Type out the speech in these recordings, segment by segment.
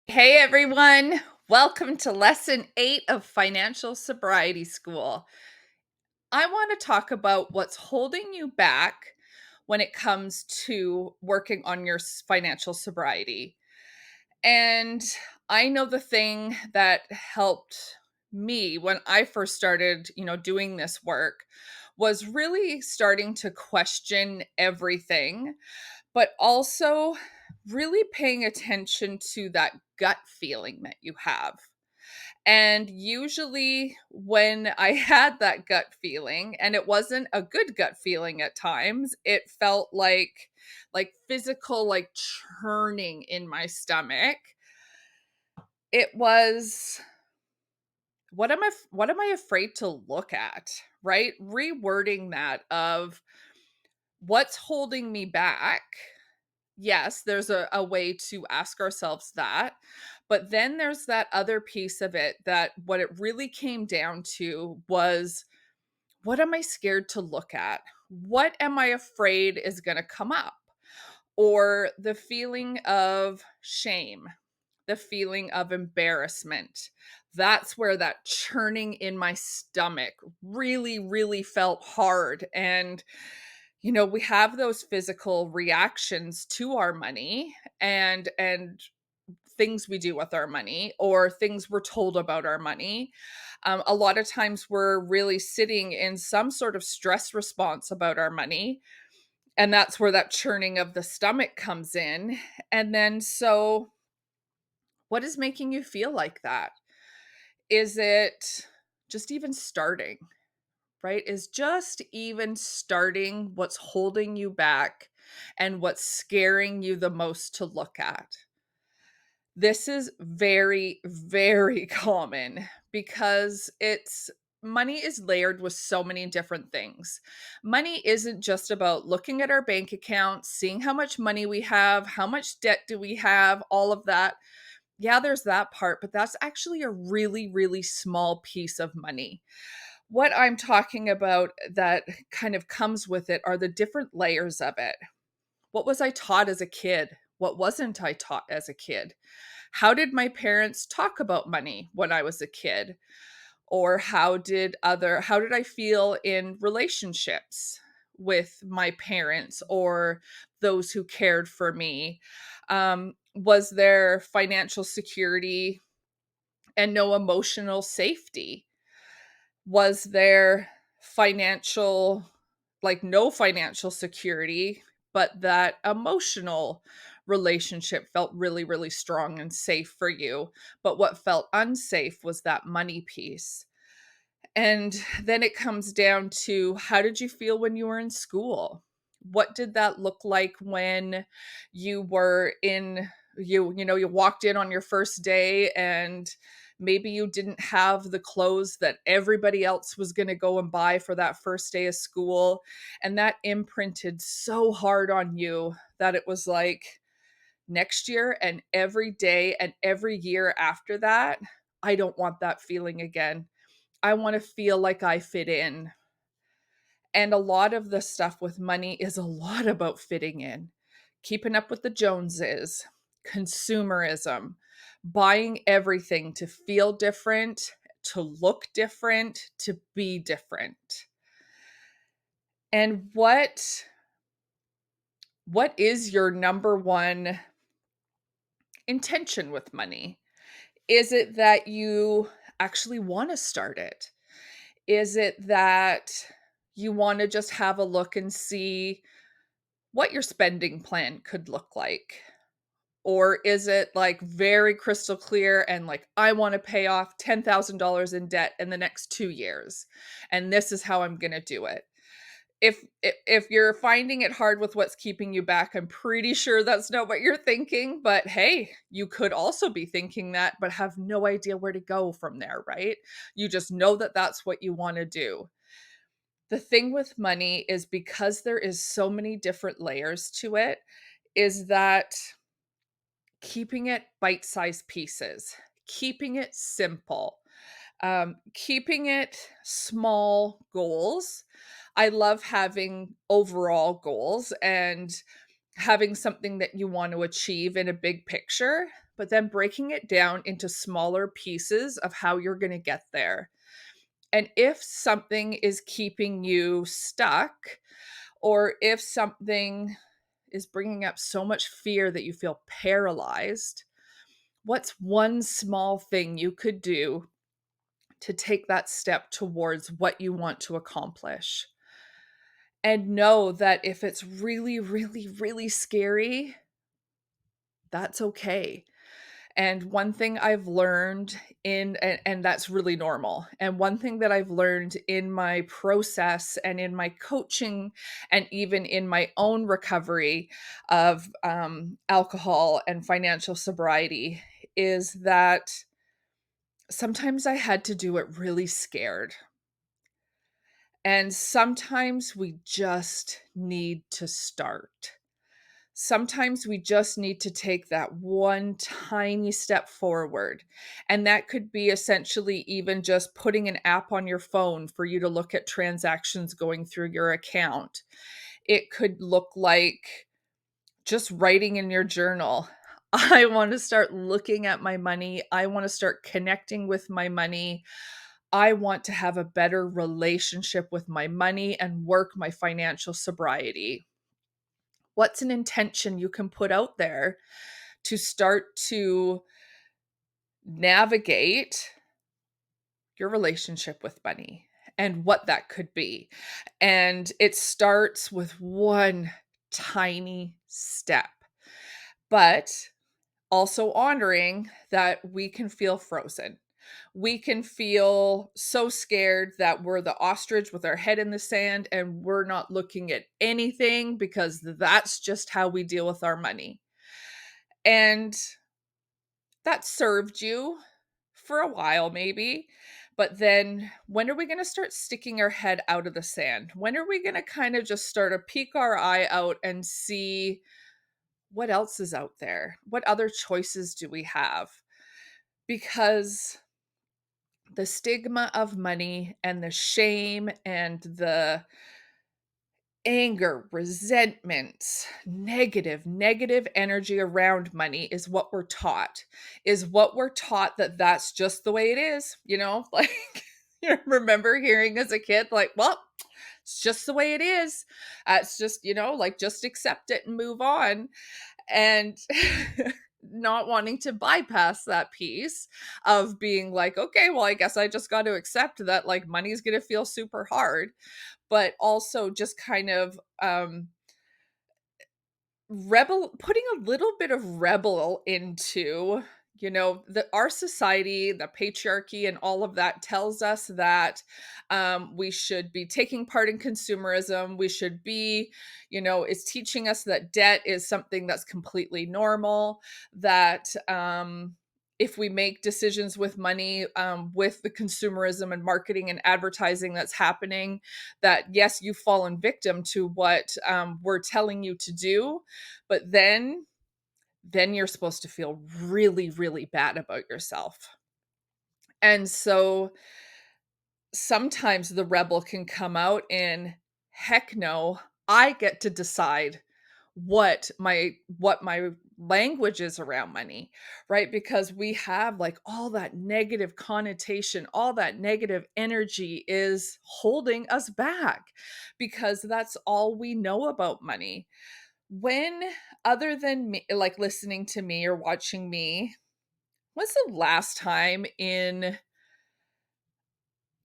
Hey everyone, welcome to lesson 8 of Financial Sobriety School. I want to talk about what's holding you back when it comes to working on your financial sobriety. And I know the thing that helped me when I first started, doing this work was really starting to question everything, but also really paying attention to that gut feeling that you have. And usually, when I had that gut feeling, and it wasn't a good gut feeling at times, it felt like physical, like churning in my stomach. It was what am I afraid to look at, right? Rewording that of what's holding me back. Yes, there's a way to ask ourselves that. But then there's that other piece of it that what it really came down to was what am I scared to look at? What am I afraid is going to come up? Or the feeling of shame, the feeling of embarrassment. That's where that churning in my stomach really, really felt hard. And we have those physical reactions to our money and things we do with our money or things we're told about our money. A lot of times we're really sitting in some sort of stress response about our money. And that's where that churning of the stomach comes in. And then, so what is making you feel like that? Is it just even starting? Right? Is just even starting what's holding you back and what's scaring you the most to look at. This is very, very common because money is layered with so many different things. Money isn't just about looking at our bank account, seeing how much money we have, how much debt do we have, all of that. Yeah, there's that part, but that's actually a really, really small piece of money. What I'm talking about that kind of comes with it are the different layers of it. What was I taught as a kid? What wasn't I taught as a kid? How did my parents talk about money when I was a kid? Or how did I feel in relationships with my parents or those who cared for me? Was there financial security and no emotional safety? Was there financial no financial security, but that emotional relationship felt really, really strong and safe for you? But what felt unsafe was that money piece. And then it comes down to, how did you feel when you were in school? What did that look like when you were in you walked in on your first day and maybe you didn't have the clothes that everybody else was going to go and buy for that first day of school, and that imprinted so hard on you that it was like, next year and every day and every year after that, I don't want that feeling again. I want to feel like I fit in. And a lot of the stuff with money is a lot about fitting in, keeping up with the Joneses, consumerism, buying everything to feel different, to look different, to be different. And what is your number one intention with money? Is it that you actually want to start it? Is it that you want to just have a look and see what your spending plan could look like? Or is it like very crystal clear and like, I want to pay off $10,000 in debt in the next 2 years, and this is how I'm going to do it? If you're finding it hard with what's keeping you back, I'm pretty sure that's not what you're thinking. But hey, you could also be thinking that, but have no idea where to go from there, right? You just know that that's what you want to do. The thing with money is, because there is so many different layers to it, is that keeping it bite-sized pieces, keeping it simple, keeping it small goals. I love having overall goals and having something that you want to achieve in a big picture. but then breaking it down into smaller pieces of how you're going to get there. And if something is keeping you stuck, or if something is bringing up so much fear that you feel paralyzed, what's one small thing you could do to take that step towards what you want to accomplish? And know that if it's really, really, really scary, that's okay. And one thing I've learned and that's really normal. And one thing that I've learned in my process and in my coaching and even in my own recovery of alcohol and financial sobriety is that sometimes I had to do it really scared. And sometimes we just need to start. Sometimes we just need to take that one tiny step forward. And that could be essentially even just putting an app on your phone for you to look at transactions going through your account. It could look like just writing in your journal. I want to start looking at my money. I want to start connecting with my money. I want to have a better relationship with my money and work my financial sobriety. What's an intention you can put out there to start to navigate your relationship with money and what that could be? And it starts with one tiny step, but also honoring that we can feel frozen. We can feel so scared that we're the ostrich with our head in the sand and we're not looking at anything because that's just how we deal with our money. And that served you for a while, maybe. But then when are we going to start sticking our head out of the sand? When are we going to kind of just start to peek our eye out and see what else is out there? What other choices do we have? Because the stigma of money and the shame and the anger, resentment, negative energy around money is what we're taught. Is what we're taught that that's just the way it is, you know? Like you remember hearing as a kid like, well, it's just the way it is. It's just, like just accept it and move on. And not wanting to bypass that piece of being like, okay, well, I guess I just got to accept that like money's going to feel super hard, but also just kind of putting a little bit of rebel into, our society, the patriarchy and all of that tells us that we should be taking part in consumerism. We should be, it's teaching us that debt is something that's completely normal, that if we make decisions with money, with the consumerism and marketing and advertising that's happening, that yes, you've fallen victim to what we're telling you to do, but then you're supposed to feel really, really bad about yourself. And so sometimes the rebel can come out in, heck no, I get to decide what my language is around money, right? Because we have like all that negative connotation, all that negative energy is holding us back because that's all we know about money. When, other than me, like listening to me or watching me, when's the last time in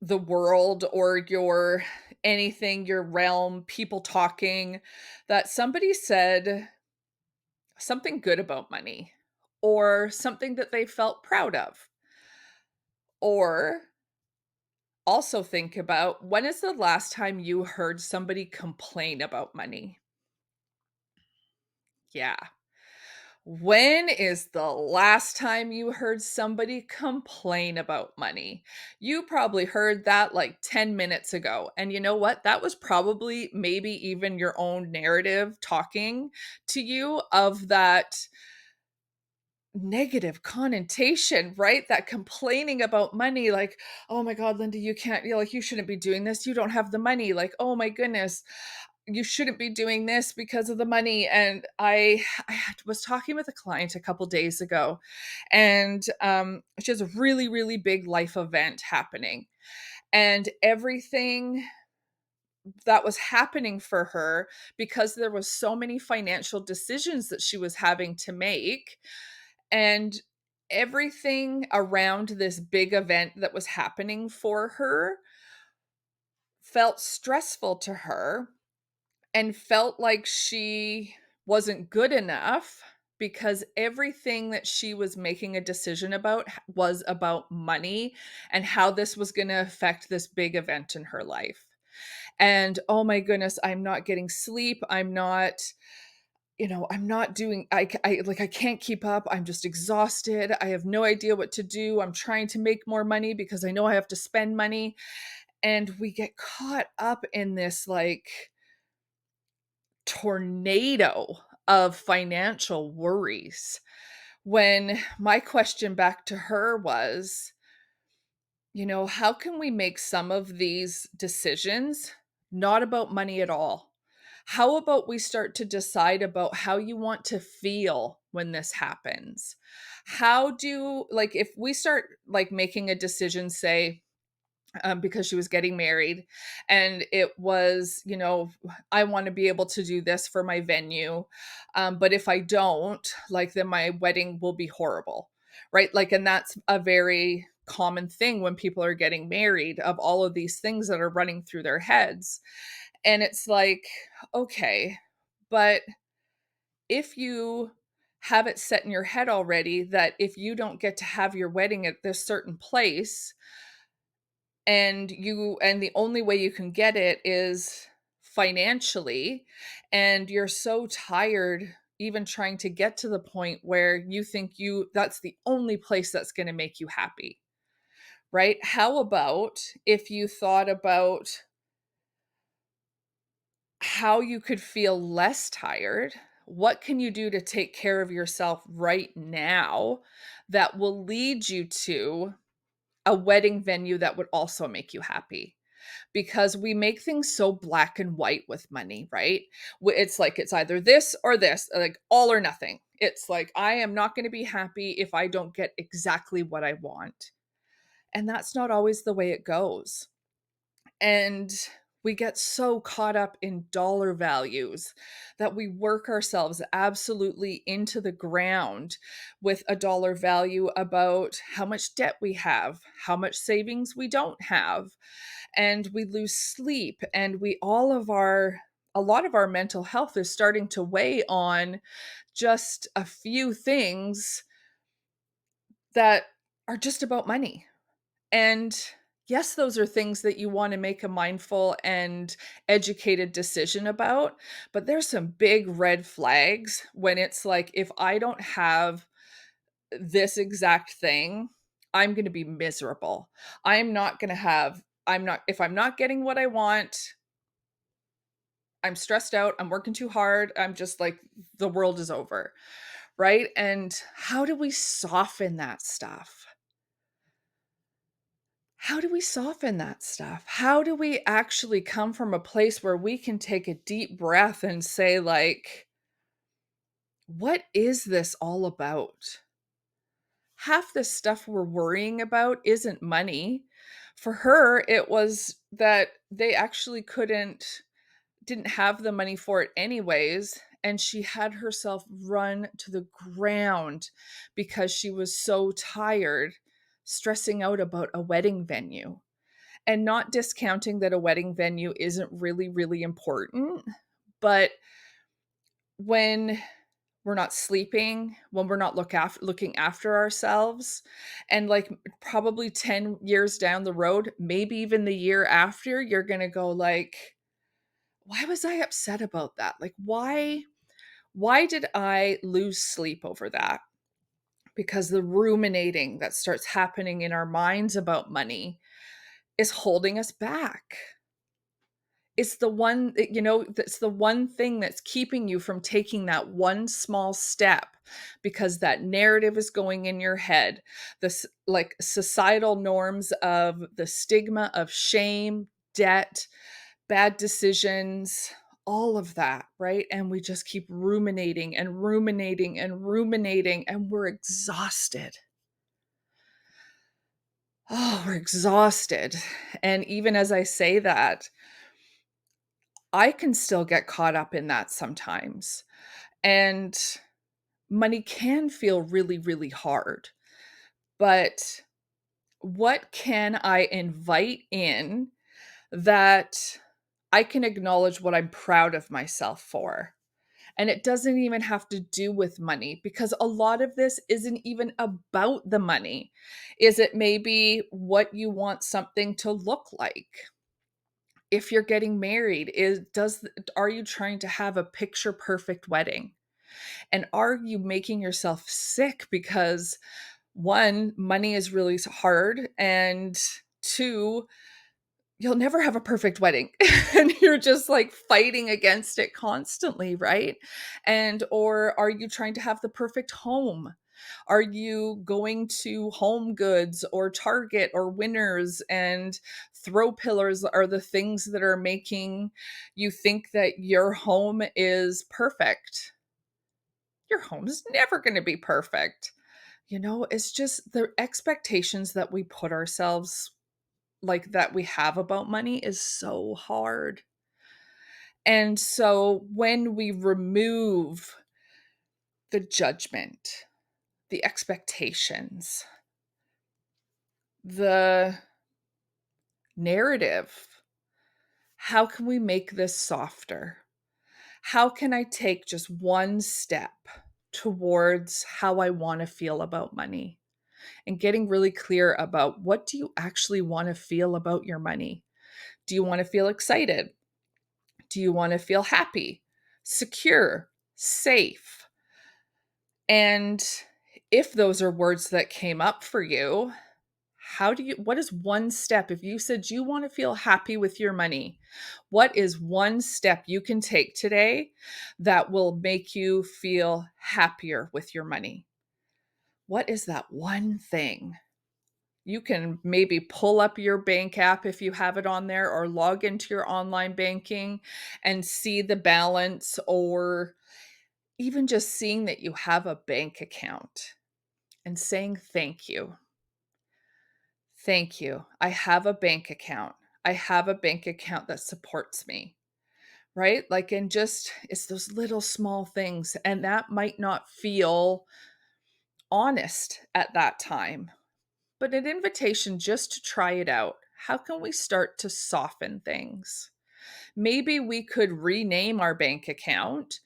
the world or your realm, people talking, that somebody said something good about money or something that they felt proud of? Or also think about, when is the last time you heard somebody complain about money? Yeah. When is the last time you heard somebody complain about money? You probably heard that like 10 minutes ago. And you know what? That was probably maybe even your own narrative talking to you of that negative connotation, right? That complaining about money, like, oh my God, Linda, you can't, like, you shouldn't be doing this. You don't have the money. Like, oh my goodness. you shouldn't be doing this because of the money. And was talking with a client a couple days ago, and she has a really, really big life event happening. And everything that was happening for her, because there was so many financial decisions that she was having to make, and everything around this big event that was happening for her felt stressful to her, and felt like she wasn't good enough, because everything that she was making a decision about was about money and how this was going to affect this big event in her life. And oh my goodness, I'm not getting sleep. I'm not, I'm not doing, I can't keep up. I'm just exhausted. I have no idea what to do. I'm trying to make more money because I know I have to spend money. And we get caught up in this like tornado of financial worries. When my question back to her was, how can we make some of these decisions not about money at all? How about we start to decide about how you want to feel when this happens? How do, like, if we start like making a decision, say, because she was getting married, and it was, I want to be able to do this for my venue, but if I don't, like, then my wedding will be horrible, right? Like, and that's a very common thing when people are getting married, of all of these things that are running through their heads. And it's like, okay, but if you have it set in your head already that if you don't get to have your wedding at this certain place, and the only way you can get it is financially, and you're so tired even trying to get to the point where you think that's the only place that's going to make you happy, right? How about if you thought about how you could feel less tired? What can you do to take care of yourself right now that will lead you to a wedding venue that would also make you happy? Because we make things so black and white with money, right? It's like it's either this or this, like all or nothing. It's like, I am not going to be happy if I don't get exactly what I want. And that's not always the way it goes. And we get so caught up in dollar values that we work ourselves absolutely into the ground with a dollar value about how much debt we have, how much savings we don't have, and we lose sleep, and a lot of our mental health is starting to weigh on just a few things that are just about money. And yes, those are things that you want to make a mindful and educated decision about, but there's some big red flags when it's like, if I don't have this exact thing, I'm going to be miserable. If I'm not getting what I want, I'm stressed out, I'm working too hard, I'm just like, the world is over, right? And how do we soften that stuff? How do we soften that stuff? How do we actually come from a place where we can take a deep breath and say, like, what is this all about? Half the stuff we're worrying about isn't money. For her, it was that they actually didn't have the money for it anyways, and she had herself run to the ground because she was so tired stressing out about a wedding venue. And not discounting that a wedding venue isn't really, really important, but when we're not sleeping, when we're not looking after ourselves, and like probably 10 years down the road, maybe even the year after, you're going to go like, why was I upset about that? Like, why did I lose sleep over that? Because the ruminating that starts happening in our minds about money is holding us back. It's the one, that's the one thing that's keeping you from taking that one small step, because that narrative is going in your head. This, like, societal norms of the stigma of shame, debt, bad decisions, all of that, right? And we just keep ruminating and ruminating and ruminating, and we're exhausted. Oh, we're exhausted. And even as I say that, I can still get caught up in that sometimes. And money can feel really, really hard. But what can I invite in that I can acknowledge what I'm proud of myself for? And it doesn't even have to do with money, because a lot of this isn't even about the money. Is it maybe what you want something to look like? If you're getting married, are you trying to have a picture perfect wedding? And are you making yourself sick because one, money is really hard, and two, you'll never have a perfect wedding and you're just like fighting against it constantly, right? And or are you trying to have the perfect home? Are you going to Home Goods or Target or Winners, and throw pillars are the things that are making you think that your home is perfect? Your home is never going to be perfect. It's just the expectations that we put ourselves, like, that we have about money, is so hard. And so when we remove the judgment, the expectations, the narrative, how can we make this softer? How can I take just one step towards how I want to feel about money? And getting really clear about, what do you actually want to feel about your money? Do you want to feel excited? Do you want to feel happy, secure, safe? And if those are words that came up for you, what is one step? If you said you want to feel happy with your money, what is one step you can take today that will make you feel happier with your money? What is that one thing? You can maybe pull up your bank app if you have it on there, or log into your online banking and see the balance, or even just seeing that you have a bank account and saying, thank you. Thank you. I have a bank account. I have a bank account that supports me, right? Like, and just, it's those little small things. And that might not feel honest at that time, but an invitation just to try it out. How can we start to soften things? Maybe we could rename our bank account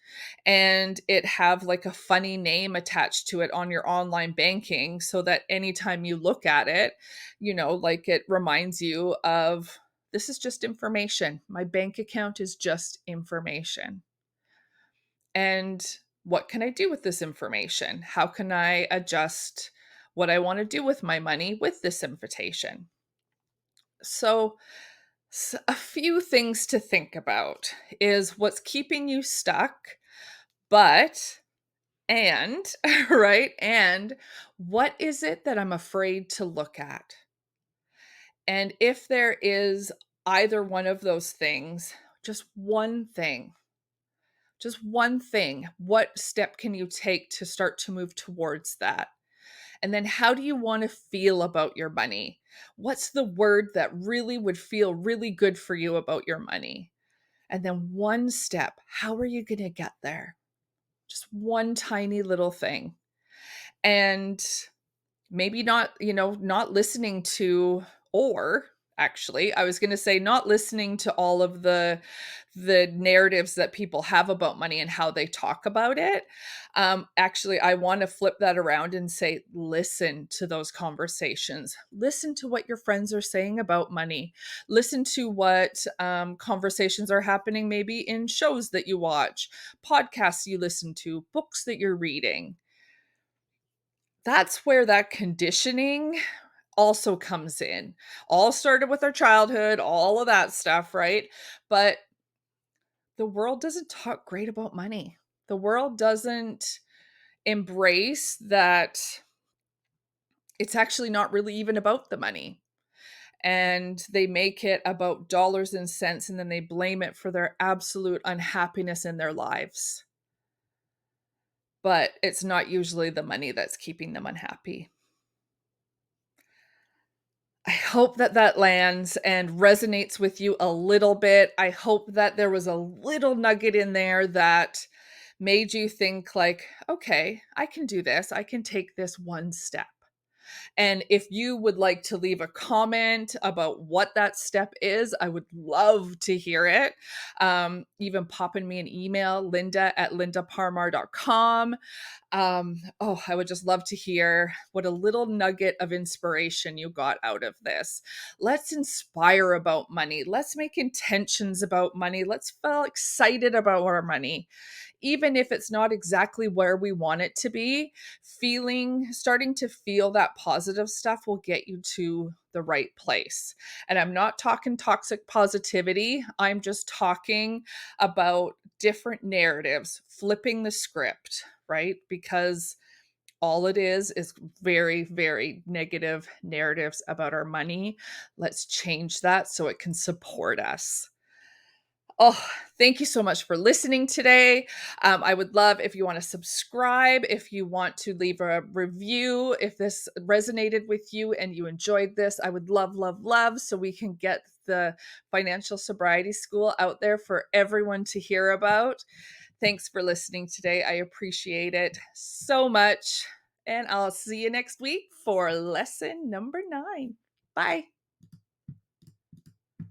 and it have like a funny name attached to it on your online banking, so that anytime you look at it, like, it reminds you of, this is just information. My bank account is just information. And what can I do with this information? How can I adjust what I want to do with my money with this invitation? So, a few things to think about is what's keeping you stuck, but, and, right? And what is it that I'm afraid to look at? And if there is either one of those things, just one thing, what step can you take to start to move towards that? And then how do you want to feel about your money? What's the word that really would feel really good for you about your money? And then one step, how are you going to get there? Just one tiny little thing. And maybe not, not listening to, or actually, I was going to say, not listening to all of the narratives that people have about money and how they talk about it. Actually, I want to flip that around and say, listen to those conversations. Listen to what your friends are saying about money. Listen to what conversations are happening maybe in shows that you watch, podcasts you listen to, books that you're reading. That's where that conditioning also comes in. All started with our childhood, all of that stuff, right? But the world doesn't talk great about money. The world doesn't embrace that it's actually not really even about the money. and they make it about dollars and cents, and then they blame it for their absolute unhappiness in their lives. But it's not usually the money that's keeping them unhappy. I hope that that lands and resonates with you a little bit. I hope that there was a little nugget in there that made you think like, "Okay, I can do this. I can take this one step." And if you would like to leave a comment about what that step is, I would love to hear it. Even popping me an email, linda@lindaparmar.com. Oh, I would just love to hear what a little nugget of inspiration you got out of this. Let's inspire about money. Let's make intentions about money. Let's feel excited about our money. Even if it's not exactly where we want it to be, starting to feel that positive stuff will get you to the right place. And I'm not talking toxic positivity. I'm just talking about different narratives, flipping the script, right? Because all it is very, very negative narratives about our money. Let's change that so it can support us. Oh, thank you so much for listening today. I would love if you want to subscribe, if you want to leave a review, if this resonated with you and you enjoyed this. I would love, love, love so we can get the Financial Sobriety School out there for everyone to hear about. Thanks for listening today. I appreciate it so much. And I'll see you next week for lesson number 9. Bye.